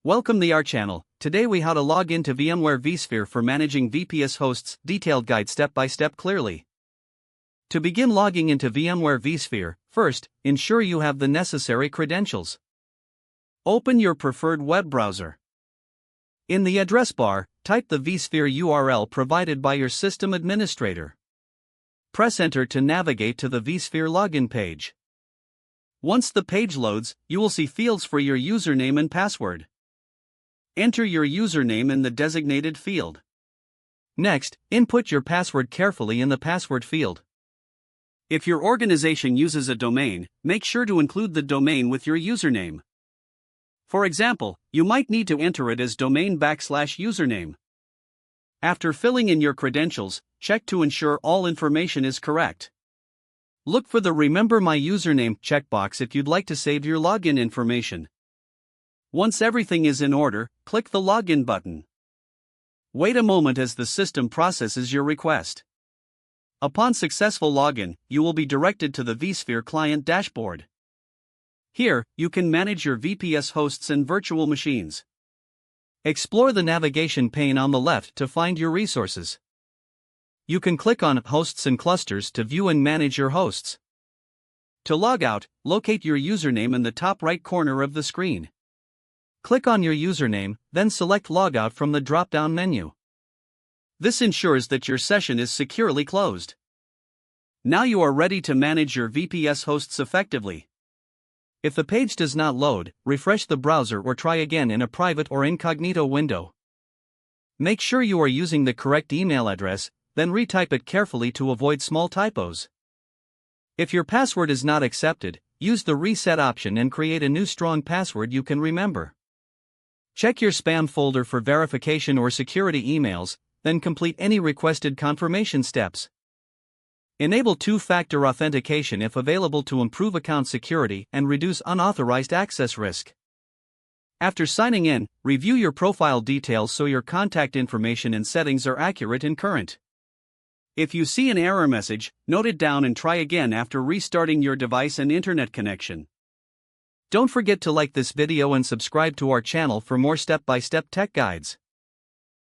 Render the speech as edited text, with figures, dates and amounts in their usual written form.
Welcome to our channel. Today we how to log into VMware vSphere for managing VPS hosts, detailed guide step by step clearly. To begin logging into VMware vSphere, first, ensure you have the necessary credentials. Open your preferred web browser. In the address bar, type the vSphere URL provided by your system administrator. Press enter to navigate to the vSphere login page. Once the page loads, you will see fields for your username and password. Enter your username in the designated field. Next, input your password carefully in the password field. If your organization uses a domain, make sure to include the domain with your username. For example, you might need to enter it as domain/username. After filling in your credentials, check to ensure all information is correct. Look for the Remember My Username checkbox if you'd like to save your login information. Once everything is in order, click the Login button. Wait a moment as the system processes your request. Upon successful login, you will be directed to the vSphere client dashboard. Here, you can manage your VPS hosts and virtual machines. Explore the navigation pane on the left to find your resources. You can click on Hosts and Clusters to view and manage your hosts. To log out, locate your username in the top right corner of the screen. Click on your username, then select Logout from the drop-down menu. This ensures that your session is securely closed. Now you are ready to manage your VPS hosts effectively. If the page does not load, refresh the browser or try again in a private or incognito window. Make sure you are using the correct email address, then retype it carefully to avoid small typos. If your password is not accepted, use the reset option and create a new strong password you can remember. Check your spam folder for verification or security emails, then complete any requested confirmation steps. Enable two-factor authentication if available to improve account security and reduce unauthorized access risk. After signing in, review your profile details so your contact information and settings are accurate and current. If you see an error message, note it down and try again after restarting your device and internet connection. Don't forget to like this video and subscribe to our channel for more step-by-step tech guides.